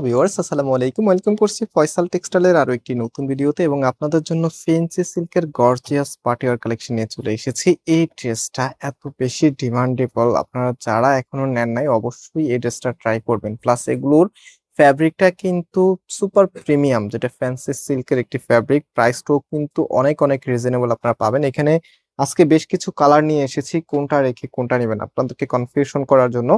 Viewers আসসালামু আলাইকুম, welcome করছি ফয়সাল টেক্সটাইলের আরো একটি নতুন ভিডিওতে এবং আপনাদের জন্য ফেন্সি সিল্কের গর্জিয়াস পার্টিওয়ার কালেকশন নিয়ে চলে এসেছি। এই ড্রেসটা এত বেশি ডিমান্ডেবল, আপনারা যারা এখনো নেন নাই অবশ্যই এই ড্রেসটা ট্রাই করবেন। প্লাস এগুলোর ফ্যাব্রিকটা কিন্তু সুপার প্রিমিয়াম, যেটা ফ্যান্সি সিল্কের একটি ফ্যাব্রিক। প্রাইসটাও কিন্তু অনেক অনেক রিজনেবল আপনারা পাবেন এখানে। আজকে বেশ কিছু কালার নিয়ে এসেছি, কোনটা রেখে কোনটা নেবেন আপনাদেরকে কনফিউশন করার জন্য।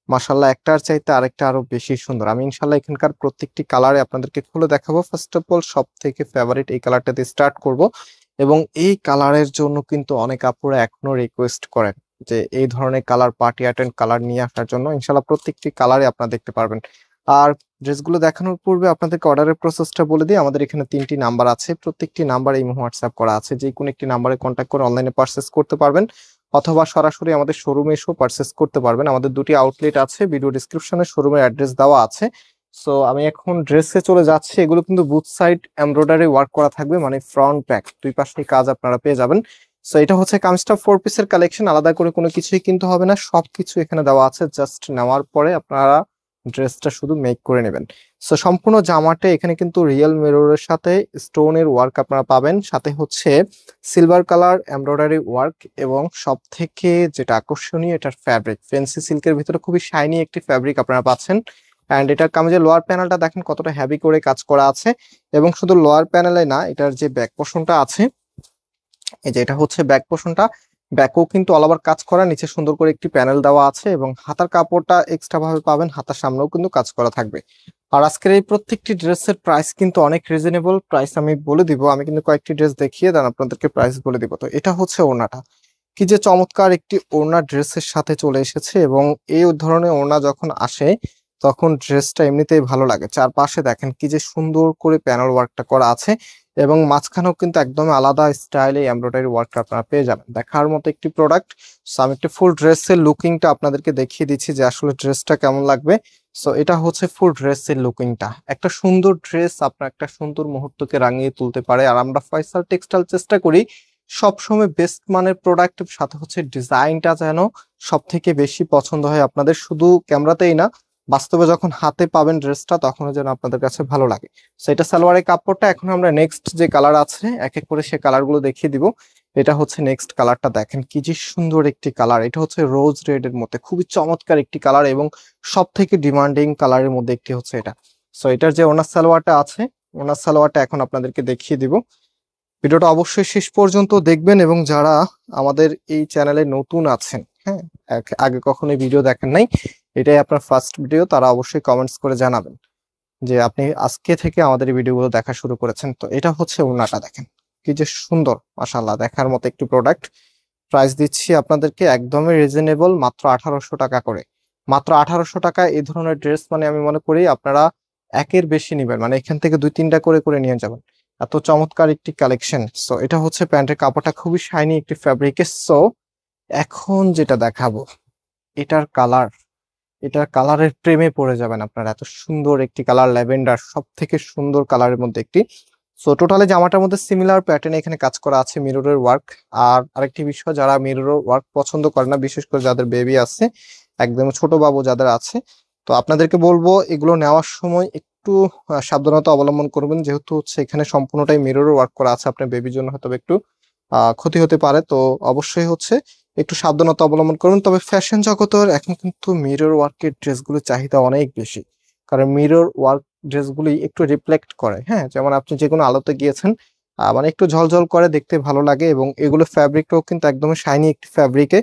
মাশাল্লাহ, একটার চাইতে আরেকটা আরো বেশি সুন্দর। আমি ইনশাল্লাহ এখানকার প্রত্যেকটি কালারে আপনাদেরকে খুলে দেখাবো। ফার্স্ট অফ অল সব থেকে ফেভারিট এই কালারটা দিয়ে স্টার্ট করব, এবং এই কালারের জন্য কিন্তু অনেক আপুরা এখনো রিকোয়েস্ট করেন যে এই ধরনের কালার, পার্টি অ্যাটেন্ড কালার নিয়ে আসার জন্য। ইনশাল্লাহ প্রত্যেকটি কালারে আপনারা দেখতে পারবেন। আর ড্রেসগুলো দেখানোর পূর্বে আপনাদেরকে অর্ডারের প্রসেসটা বলে দিই। আমাদের এখানে 3টি নাম্বার আছে, প্রত্যেকটি নাম্বারে এই হোয়াটসঅ্যাপ করা আছে, যে কোনো একটি নাম্বারে কন্ট্যাক্ট করে অনলাইনে পারচেস করতে পারবেন, অথবা সরাসরি আমাদের শোরুমে এসেও পারচেস করতে পারবেন। আমাদের দুটি আউটলেট আছে, ভিডিও ডিসক্রিপশনে শোরুমের অ্যাড্রেস দেওয়া আছে। সো আমি এখন ড্রেসে চলে যাচ্ছি। এগুলো কিন্তু বুথ সাইড এমব্রয়ডারি ওয়ার্ক করা থাকবে, মানে ফ্রন্ট ব্যাক দুই পাশেই কাজ আপনারা পেয়ে যাবেন। সো এটা হচ্ছে কামিজটা 4 পিসের কালেকশন, আলাদা করে কোনো কিছুই কিনতে হবে না, সবকিছু এখানে দেওয়া আছে। জাস্ট নেওয়ার পরে আপনারা ড্রেসটা শুধু মেক করে নেবেন। সো সম্পূর্ণ জামাটা এখানে কিন্তু রিয়েল মিররের সাথে স্টোনের ওয়ার্ক আপনারা পাবেন, সাথে হচ্ছে সিলভার কালার এমব্রয়ডারি ওয়ার্ক, এবং সব থেকে যেটা আকর্ষণীয় এটার ফ্যাব্রিক ফেন্সি সিল্কের ভিতরে খুবই শাইনি একটি ফ্যাব্রিক আপনারা পাচ্ছেন। অ্যান্ড এটার কামিজের লোয়ার প্যানেলটা দেখেন কতটা হেভি করে কাজ করা আছে, এবং শুধু লোয়ার প্যানেলে না, এটার যে ব্যাক পোর্শনটা আছে, এই যে এটা হচ্ছে ব্যাক পোর্শনটা, ব্যাকও কিন্তু অল ওভার কাজ করা, নিচে সুন্দর করে একটি প্যানেল দেওয়া আছে, এবং হাতার কাপড়টা এক্সট্রা ভাবে পাবেন, হাতার সামনেও কিন্তু কাজ করা থাকবে। আর আজকের এই প্রত্যেকটি ড্রেসের প্রাইস কিন্তু অনেক রিজনেবল প্রাইস আমি বলে দিব। আমি কিন্তু কয়েকটি ড্রেস দেখিয়ে দেন আপনাদেরকে প্রাইস বলে দিব। তো এটা হচ্ছে ওড়নাটা, কি যে চমৎকার একটি ওড়না ড্রেসের সাথে চলে এসেছে, এবং এই ধরনের ওড়না যখন আসে তখন ড্রেসটা এমনিতেই ভালো লাগে। চারপাশে দেখেন কি যে সুন্দর করে প্যানেল ওয়ার্কটা করা আছে, এবং মাঝখানেও কিন্তু একদম আলাদা স্টাইলে এমব্রয়ডারি ওয়ার্কটা আপনারা পেয়ে যাবেন। দেখার মতো একটি প্রোডাক্ট। সো আমি একটা ফুল ড্রেসের লুকিংটা আপনাদেরকে দেখিয়ে দিচ্ছি যে আসলে ড্রেসটা কেমন লাগবে। সো এটা হচ্ছে ফুল ড্রেসের লুকিংটা। একটা সুন্দর ড্রেস আপনার একটা সুন্দর মুহূর্তকে রাঙিয়ে তুলতে পারে, আর আমরা ফয়সাল টেক্সটাইল চেষ্টা করি সবসময় বেস্ট মানের প্রোডাক্ট, সাথে হচ্ছে ডিজাইনটা যেন সব থেকে বেশি পছন্দ হয় আপনাদের, শুধু ক্যামেরাতেই না, বাস্তবে যখন হাতে পাবেন ড্রেসটা তখনও যেন আপনাদের কাছে ভালো লাগে। সেটা সালোয়ারের কাপড়টা। এখন আমরা নেক্সট যে কালার আছে এক এক করে সে কালার গুলো দেখিয়ে দিব। এটা হচ্ছে নেক্সট কালারটা, দেখেন কি যে সুন্দর একটি কালার। এটা হচ্ছে রোজ রেড এর মধ্যে খুবই চমৎকার একটি কালার, এবং সব থেকে ডিমান্ডিং কালারের মধ্যে একটি হচ্ছে এটা। সো এটার যে ওনার সালোয়ারটা আছে, ওনার সালোয়ারটা এখন আপনাদেরকে দেখিয়ে দিব। ভিডিওটা অবশ্যই শেষ পর্যন্ত দেখবেন, এবং যারা আমাদের এই চ্যানেলে নতুন আছেন, হ্যাঁ, আগে কখনো ভিডিও দেখেন নাই, এটাই আপনার ফার্স্ট ভিডিও, তারা অবশ্যই কমেন্টস করে জানাবেন যে আপনি আজকে থেকে আমাদের এই ভিডিওগুলো দেখা শুরু করেছেন। তো এটা হচ্ছে ওড়নাটা, দেখেন কি যে সুন্দর, মাশাআল্লাহ দেখার মতো একটি প্রোডাক্ট। প্রাইস দিচ্ছি আপনাদেরকে একদমই রিজনেবল, মাত্র 1800 টাকা করে। মাত্র 1800 টাকা এই ধরনের ড্রেস মানে আমি মনে করি আপনারা একের বেশি নিবেন, মানে এখান থেকে 2-3টা করে করে নিয়ে যাবেন। এত চমৎকার একটি কালেকশন। সো এটা হচ্ছে প্যান্টের কাপড়টা, খুবই শাইনি একটি ফ্যাব্রিকের। সো এখন যেটা দেখাবো, এটার কালার, এটার কালারের প্রেমে পড়ে যাবেন আপনারা। এত সুন্দর একটি কালার, ল্যাভেন্ডার, সব থেকে সুন্দর কালারের মধ্যে একটি। সো টোটালি জামাটার মধ্যে সিমিলার প্যাটার্নে এখানে কাজ করা আছে, মিররের ওয়ার্ক। আর আরেকটি বিষয়, যারা মিররের ওয়ার্ক পছন্দ করে না, বিশেষ করে যাদের বেবি আছে, একদম ছোট বাবু যাদের আছে, তো আপনাদেরকে বলবো এগুলো নেওয়ার সময় একটু সাবধানতা অবলম্বন করবেন, যেহেতু হচ্ছে এখানে সম্পূর্ণটাই মিররের ওয়ার্ক করা আছে, আপনার বেবির জন্য হয়তো একটু ক্ষতি হতে পারে। তো অবশ্যই হচ্ছে একটু সাবধানতা অবলম্বন করবেন। তবে ফ্যাশন জগতের এখন কিন্তু মিরর ওয়ার্কের ড্রেসগুলোর চাহিদা অনেক বেশি, কারণ মিরর ওয়ার্ক ড্রেসগুলি একটু রিফ্লেক্ট করে, হ্যাঁ, যেমন আপনি যে কোনো আলোতে গিয়েছেন, মানে একটু ঝলঝল করে, দেখতে ভালো লাগে, এবং এগুলো ফ্যাব্রিকটাও কিন্তু একদমই শাইনি একটি ফ্যাব্রিকে,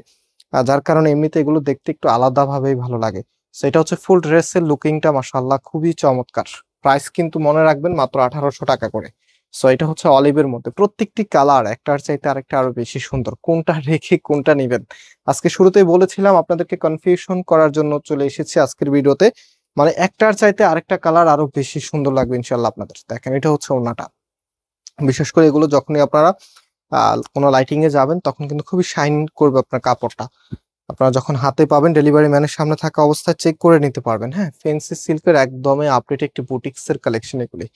যার কারণে এমনিতে এগুলো দেখতে একটু আলাদাভাবেই ভালো লাগে। সেটা হচ্ছে ফুল ড্রেসের লুকিংটা মাশাআল্লাহ খুবই চমৎকার। প্রাইস কিন্তু মনে রাখবেন মাত্র 1800 টাকা করে। সো এটা হচ্ছে অলিভের মধ্যে, প্রত্যেকটি কালার একটার চাইতে আরেকটা আরো বেশি সুন্দর, কোনটা রেখে কোনটা নিবেন। আজকে শুরুতেই বলেছিলাম আপনাদেরকে কনফিউশন করার জন্য চলে এসেছি আজকের ভিডিওতে, মানে একটার চাইতে আরেকটা কালার আরো বেশি সুন্দর লাগবে ইনশাল্লাহ আপনাদের। দেখেন এটা হচ্ছে ওড়নাটা, বিশেষ করে এগুলো যখনই আপনারা কোনো লাইটিং এ যাবেন তখন কিন্তু খুবই শাইন করবে আপনার কাপড়টা। আপনারা যখন হাতে পাবেন, ডেলিভারি ম্যানের সামনে থাকা অবস্থায় চেক করে নিতে পারবেন। হ্যাঁ, ফেন্সি সিল্কের একদমই আপডেট একটি বুটিক্স এর কালেকশন এগুলি।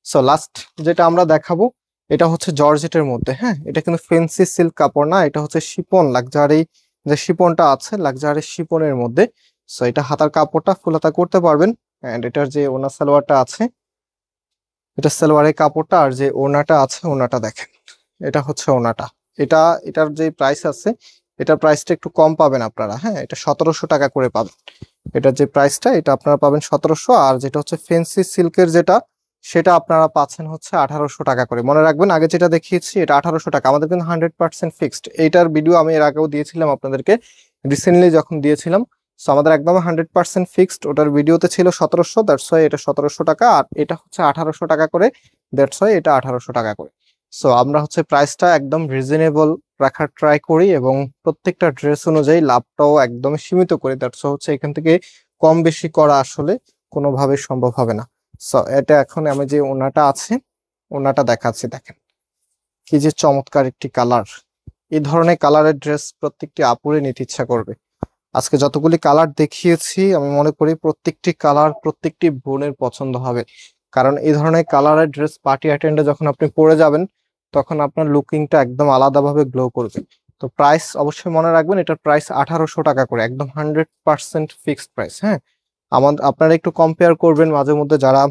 সো লাস্ট যেটা আমরা দেখাবো, এটা হচ্ছে জর্জেটের মধ্যে। হ্যাঁ, এটা কিন্তু ফেন্সি সিল্ক কাপড় না, এটা হচ্ছে শিপন, লাক্সারি যে শিপনটা আছে, লাক্সারি শিপনের মধ্যে। সো এটা হাতার কাপড়টা ফুল হাতা করতে পারবেন, এন্ড এটার যে ওনা সালোয়ারটা আছে, এটা সালোয়ারের কাপড়টা, আর যে ওনাটা আছে ওনাটা দেখেন, এটা হচ্ছে ওনাটা। এটার যে প্রাইস আছে, এটার প্রাইসটা একটু কম পাবেন আপনারা। হ্যাঁ, এটা 1700 টাকা করে পাবেন। এটার যে প্রাইসটা এটা আপনারা পাবেন 1700, আর যেটা হচ্ছে ফেন্সি সিল্কের যেটা, সেটা আপনারা পাচ্ছেন হচ্ছে 1800 টাকা করে। মনে রাখবেন আগে যেটা দেখিয়েছি এটা 1800 টাকা, আমাদের কিন্তু 100% ফিক্সড। এইটার ভিডিও আমি এর আগেও দিয়েছিলাম আপনাদেরকে, রিসেন্টলি যখন দিয়েছিলাম। সো আমাদের একদম 100% ফিক্সড, ওটার ভিডিওতে ছিল 1700, দ্যাটস ওয়াই এটা 1700 টাকা, আর এটা হচ্ছে 1800 টাকা করে, দ্যাটস ওয়াই এটা 1800 টাকা করে। সো আমরা হচ্ছে প্রাইসটা একদম রিজনেবল রাখার ট্রাই করি, এবং প্রত্যেকটা ড্রেস অনুযায়ী লাভটাও একদম সীমিত করি। দ্যাটস হচ্ছে এখান থেকে কম বেশি করা আসলে কোনোভাবে সম্ভব হবে না। সো এটা এখন আমি যে ওনাটা আছে, ওনাটা দেখাচ্ছি, দেখেন কি যে চমৎকার একটি কালার। এই ধরনের কালারের ড্রেস প্রত্যেকটি আপুরে নিতে ইচ্ছা করবে। আজকে যতগুলি কালার দেখিয়েছি আমি মনে করি প্রত্যেকটি কালার প্রত্যেকটি বোনের পছন্দ হবে, কারণ এই ধরনের কালারের ড্রেস পার্টি অ্যাটেন্ডে যখন আপনি পরে যাবেন তখন আপনার লুকিংটা একদম আলাদাভাবে গ্লো করবে। তো প্রাইস অবশ্যই মনে রাখবেন, এটার প্রাইস 1800 টাকা করে, একদম 100% ফিক্সড প্রাইস। হ্যাঁ, আপনারা একটু কম্পেয়ার করবেন মাঝে মধ্যে, যারা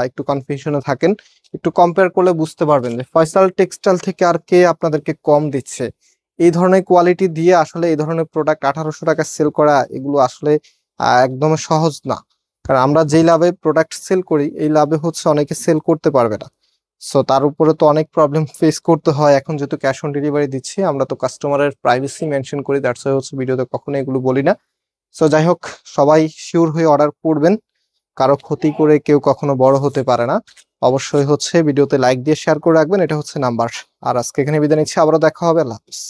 একটু কনফিউশনে থাকেন, একটু কম্পেয়ার করলে বুঝতে পারবেন যে ফয়সাল টেক্সটাইল থেকে আর কে আপনাদেরকে কম দিচ্ছে। এই ধরনের কোয়ালিটি দিয়ে আসলে এই ধরনের প্রোডাক্ট 1800 টাকা সেল করা, এগুলো আসলে একদম সহজ না। কারণ আমরা যেই লাভে প্রোডাক্ট সেল করি, এই লাভে হচ্ছে অনেকে সেল করতে পারবে না। সো তার উপরে তো অনেক প্রবলেম ফেস করতে হয়। এখন যেহেতু ক্যাশ অন ডেলিভারি দিচ্ছি, আমরা তো কাস্টমারের প্রাইভেসি মেনশন করি, দ্যাটস ওয়াই হচ্ছে ভিডিওতে কখনো এগুলো বলি না। সো যাই হোক, সবাই শিওর হয়ে অর্ডার করবেন, কারো ক্ষতি করে কেউ কখনো বড় হতে পারে না। অবশ্যই হচ্ছে ভিডিওতে লাইক দিয়ে শেয়ার করে রাখবেন, এটা হচ্ছে নাম্বার। আর আজকে এখানে বিদায় নিচ্ছি, আবারও দেখা হবে, আল্লাহ হাফেজ।